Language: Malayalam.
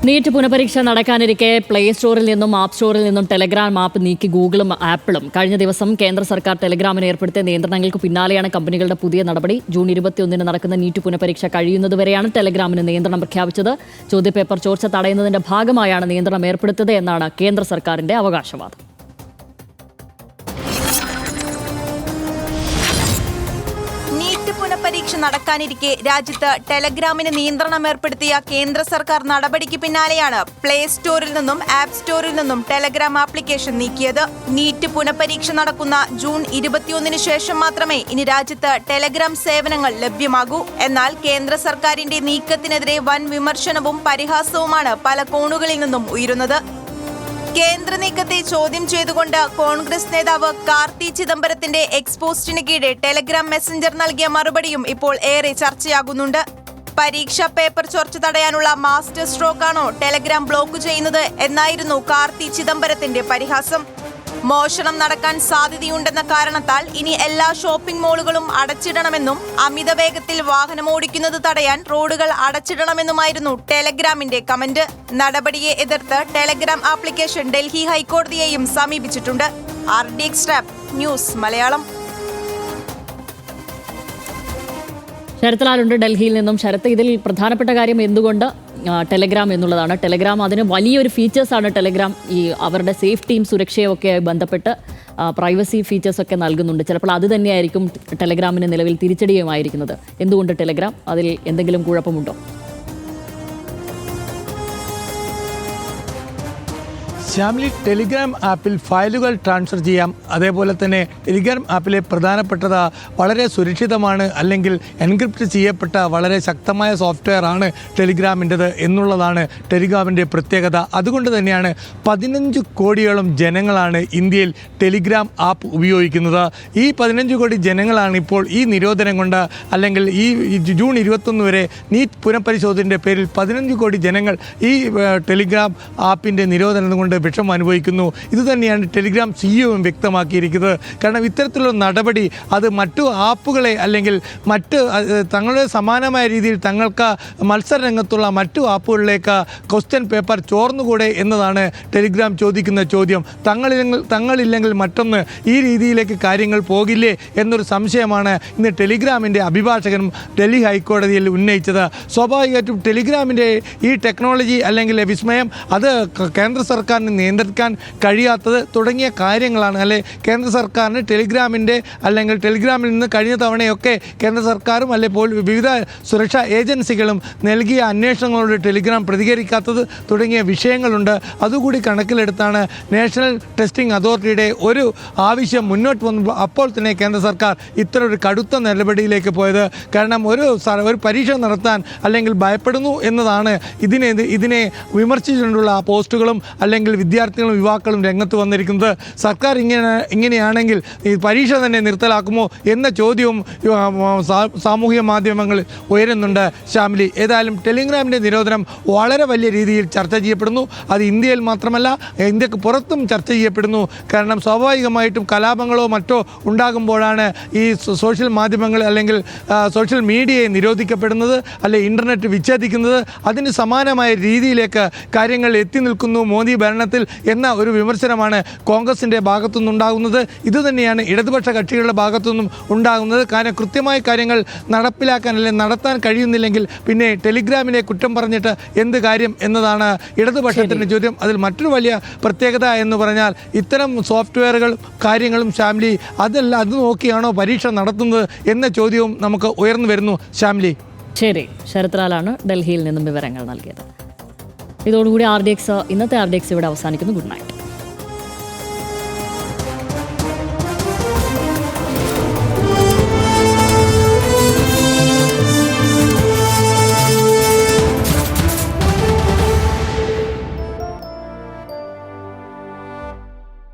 നീറ്റ് പുനഃപരീക്ഷ നടക്കാനിരിക്കെ പ്ലേ സ്റ്റോറിൽ നിന്നും ആപ്പ് സ്റ്റോറിൽ നിന്നും ടെലഗ്രാം ആപ്പ് നീക്കി ഗൂഗിളും ആപ്പിളും കഴിഞ്ഞ ദിവസം കേന്ദ്ര സർക്കാർ ടെലഗ്രാമിന് ഏർപ്പെടുത്തിയ നിയന്ത്രണങ്ങൾക്ക് പിന്നാലെയാണ് കമ്പനികളുടെ പുതിയ നടപടി. ജൂൺ 21 നടക്കുന്ന നീറ്റ് പുനഃപരീക്ഷ കഴിയുന്നതുവരെയാണ് ടെലഗ്രാമിന് നിയന്ത്രണം പ്രഖ്യാപിച്ചത്. ചോദ്യപേപ്പർ ചോർച്ച തടയുന്നതിന്റെ ഭാഗമായാണ് നിയന്ത്രണം ഏർപ്പെടുത്തിയത് എന്നാണ് കേന്ദ്ര സർക്കാരിന്റെ അവകാശവാദം. പുനഃപരീക്ഷ നടക്കാനിരിക്കെ രാജ്യത്ത് ടെലഗ്രാമിന് നിയന്ത്രണം ഏർപ്പെടുത്തിയ കേന്ദ്ര സർക്കാർ നടപടിക്ക് പിന്നാലെയാണ് പ്ലേ സ്റ്റോറിൽ നിന്നും ആപ്പ് സ്റ്റോറിൽ നിന്നും ടെലഗ്രാം ആപ്ലിക്കേഷൻ നീക്കിയത്. നീറ്റ് പുനഃപരീക്ഷ നടക്കുന്ന ജൂൺ 21 ശേഷം മാത്രമേ ഇനി രാജ്യത്ത് ടെലഗ്രാം സേവനങ്ങൾ ലഭ്യമാകൂ. എന്നാൽ കേന്ദ്ര സർക്കാരിന്റെ നീക്കത്തിനെതിരെ വൻ വിമർശനവും പരിഹാസവുമാണ് പല കോണുകളിൽ നിന്നും ഉയരുന്നത്. കേന്ദ്ര നീക്കത്തെ ചോദ്യം ചെയ്തുകൊണ്ട് കോൺഗ്രസ് നേതാവ് കാർത്തി ചിദംബരത്തിന്റെ എക്സ്പോസ്റ്റിന് കീഴെ ടെലഗ്രാം മെസ്സഞ്ചർ നൽകിയ മറുപടിയും ഇപ്പോൾ ഏറെ ചർച്ചയാകുന്നുണ്ട്. പരീക്ഷാ പേപ്പർ ചോർച്ച തടയാനുള്ള മാസ്റ്റർ സ്ട്രോക്കാണോ ടെലഗ്രാം ബ്ലോക്ക് ചെയ്യുന്നത് എന്നായിരുന്നു കാർത്തി ചിദംബരത്തിന്റെ പരിഹാസം. മോഷണം നടക്കാൻ സാധ്യതയുണ്ടെന്ന കാരണത്താൽ ഇനി എല്ലാ ഷോപ്പിംഗ് മോളുകളും അടച്ചിടണമെന്നും അമിത വേഗത്തിൽ വാഹനമോടിക്കുന്നത് തടയാൻ റോഡുകൾ അടച്ചിടണമെന്നുമായിരുന്നു ടെലഗ്രാമിന്റെ കമന്റ്. നടപടിയെ എതിർത്ത് ടെലഗ്രാം ആപ്ലിക്കേഷൻ ഡൽഹി ഹൈക്കോടതിയെയും സമീപിച്ചിട്ടുണ്ട്. RDX news Malayalam. ശരത്ലാലുണ്ട് ഡൽഹിയിൽ നിന്നും. ശരത്ത്, ഇതിൽ പ്രധാനപ്പെട്ട കാര്യം എന്തുകൊണ്ട് ടെലഗ്രാം എന്നുള്ളതാണ്. ടെലഗ്രാം അതിന് വലിയൊരു ഫീച്ചേഴ്സാണ്. ടെലഗ്രാം ഈ അവരുടെ സേഫ്റ്റിയും സുരക്ഷയും ഒക്കെ ബന്ധപ്പെട്ട് പ്രൈവസി ഫീച്ചേഴ്സൊക്കെ നൽകുന്നുണ്ട്. ചിലപ്പോൾ അത് തന്നെയായിരിക്കും ടെലഗ്രാമിന് നിലവിൽ തിരിച്ചടിയുമായിരിക്കുന്നത്. എന്തുകൊണ്ട് ടെലഗ്രാം? അതിൽ എന്തെങ്കിലും കുഴപ്പമുണ്ടോ? ശ്യാമിലി, ടെലിഗ്രാം ആപ്പിൽ ഫയലുകൾ ട്രാൻസ്ഫർ ചെയ്യാം. അതേപോലെ തന്നെ ടെലിഗ്രാം ആപ്പിലെ പ്രധാനപ്പെട്ടത് വളരെ സുരക്ഷിതമാണ്, അല്ലെങ്കിൽ എൻക്രിപ്റ്റ് ചെയ്യപ്പെട്ട വളരെ ശക്തമായ സോഫ്റ്റ്വെയർ ആണ് ടെലിഗ്രാമിൻ്റെത് എന്നുള്ളതാണ് ടെലിഗ്രാമിൻ്റെ പ്രത്യേകത. അതുകൊണ്ട് തന്നെയാണ് 15 കോടിയോളം ജനങ്ങളാണ് ഇന്ത്യയിൽ ടെലിഗ്രാം ആപ്പ് ഉപയോഗിക്കുന്നത്. ഈ 15 കോടി ജനങ്ങളാണ് ഇപ്പോൾ ഈ നിരോധനം കൊണ്ട്, അല്ലെങ്കിൽ ഈ ജൂൺ 21 വരെ നീറ്റ് പുനഃപരിശോധനയുടെ പേരിൽ 15 കോടി ജനങ്ങൾ ഈ ടെലിഗ്രാം ആപ്പിൻ്റെ നിരോധനം കൊണ്ട് വിഷമം അനുഭവിക്കുന്നു. ഇതുതന്നെയാണ് ടെലിഗ്രാം സിഇഒയും വ്യക്തമാക്കിയിരിക്കുന്നത്. കാരണം ഇത്തരത്തിലുള്ള നടപടി അത് മറ്റു ആപ്പുകളെ, അല്ലെങ്കിൽ മറ്റ് തങ്ങളുടെ സമാനമായ രീതിയിൽ തങ്ങൾക്ക് മത്സരരംഗത്തുള്ള മറ്റു ആപ്പുകളിലേക്ക് ക്വസ്റ്റ്യൻ പേപ്പർ ചോർന്നുകൂടെ എന്നതാണ് ടെലിഗ്രാം ചോദിക്കുന്ന ചോദ്യം. തങ്ങളില്ലെങ്കിൽ മറ്റൊന്ന്, ഈ രീതിയിലേക്ക് കാര്യങ്ങൾ പോകില്ലേ എന്നൊരു സംശയമാണ് ഇന്ന് ടെലിഗ്രാമിൻ്റെ അഭിഭാഷകനും ഡൽഹി ഹൈക്കോടതിയിൽ ഉന്നയിച്ചത്. സ്വാഭാവികമായിട്ടും ടെലിഗ്രാമിൻ്റെ ഈ ടെക്നോളജി അല്ലെങ്കിൽ വിസ്മയം അത് കേന്ദ്ര സർക്കാരിന് നിയന്ത്രിക്കാൻ കഴിയാത്തത് തുടങ്ങിയ കാര്യങ്ങളാണ്. അല്ലെ, കേന്ദ്ര സർക്കാരിന് അല്ലെങ്കിൽ ടെലിഗ്രാമിൽ നിന്ന് കഴിഞ്ഞ തവണയൊക്കെ കേന്ദ്ര സർക്കാരും വിവിധ സുരക്ഷാ ഏജൻസികളും നൽകിയ അന്വേഷണങ്ങളോട് ടെലിഗ്രാം പ്രതികരിക്കാത്തത് തുടങ്ങിയ വിഷയങ്ങളുണ്ട്. അതുകൂടി കണക്കിലെടുത്താണ് നാഷണൽ ടെസ്റ്റിംഗ് അതോറിറ്റിയുടെ ഒരു ആവശ്യം മുന്നോട്ട് വന്നപ്പോൾ അപ്പോൾ തന്നെ കേന്ദ്ര സർക്കാർ ഇത്തരൊരു കടുത്ത നടപടിയിലേക്ക് പോയത്. കാരണം ഒരു പരീക്ഷ നടത്താൻ അല്ലെങ്കിൽ ഭയപ്പെടുന്നു എന്നതാണ് ഇതിനെ വിമർശിച്ചുകൊണ്ടുള്ള പോസ്റ്റുകളും അല്ലെങ്കിൽ വിദ്യാർത്ഥികളും യുവാക്കളും രംഗത്ത് വന്നിരിക്കുന്നത്. സർക്കാർ ഇങ്ങനെയാണെങ്കിൽ ഈ പരീക്ഷ തന്നെ നിർത്തലാക്കുമോ എന്ന ചോദ്യവും സാമൂഹിക മാധ്യമങ്ങളിൽ ഉയരുന്നുണ്ട്. ശ്യാമിലി, ഏതായാലും ടെലിഗ്രാമിൻ്റെ നിരോധനം വളരെ വലിയ രീതിയിൽ ചർച്ച ചെയ്യപ്പെടുന്നു. അത് ഇന്ത്യയിൽ മാത്രമല്ല, ഇന്ത്യക്ക് പുറത്തും ചർച്ച ചെയ്യപ്പെടുന്നു. കാരണം സ്വാഭാവികമായിട്ടും കലാപങ്ങളോ മറ്റോ ഉണ്ടാകുമ്പോഴാണ് ഈ സോഷ്യൽ മാധ്യമങ്ങൾ അല്ലെങ്കിൽ സോഷ്യൽ മീഡിയയെ നിരോധിക്കപ്പെടുന്നത്, അല്ലെങ്കിൽ ഇൻ്റർനെറ്റ് വിച്ഛേദിക്കുന്നത്. അതിന് സമാനമായ രീതിയിലേക്ക് കാര്യങ്ങൾ എത്തി നിൽക്കുന്നു മോദി ഭരണത്തിൽ എന്ന ഒരു വിമർശനമാണ് കോൺഗ്രസിൻ്റെ ഭാഗത്തുനിന്നുണ്ടാകുന്നത്. ഇതുതന്നെയാണ് ഇടതുപക്ഷ കക്ഷികളുടെ ഭാഗത്തുനിന്നും ഉണ്ടാകുന്നത്. കാരണം കൃത്യമായ കാര്യങ്ങൾ നടപ്പിലാക്കാൻ അല്ലെങ്കിൽ നടത്താൻ കഴിയുന്നില്ലെങ്കിൽ പിന്നെ ടെലിഗ്രാമിനെ കുറ്റം പറഞ്ഞിട്ട് എന്ത് കാര്യം എന്നതാണ് ഇടതുപക്ഷത്തിൻ്റെ ചോദ്യം. അതിൽ മറ്റൊരു വലിയ പ്രത്യേകത എന്ന് പറഞ്ഞാൽ ഇത്തരം സോഫ്റ്റ്വെയറുകൾ കാര്യങ്ങളും ശ്യാമിലി അത് നോക്കിയാണോ പരീക്ഷ നടത്തുന്നത് എന്ന ചോദ്യവും നമുക്ക് ഉയർന്നു വരുന്നു. ശ്യാമിലി, ശരി. ശരത്ലാലാണ് ഡൽഹിയിൽ നിന്നും വിവരങ്ങൾ നൽകിയത്. ഇതോടുകൂടി RDX ഇന്നത്തെ RDX ഇവിടെ അവസാനിക്കുന്നു. Good night.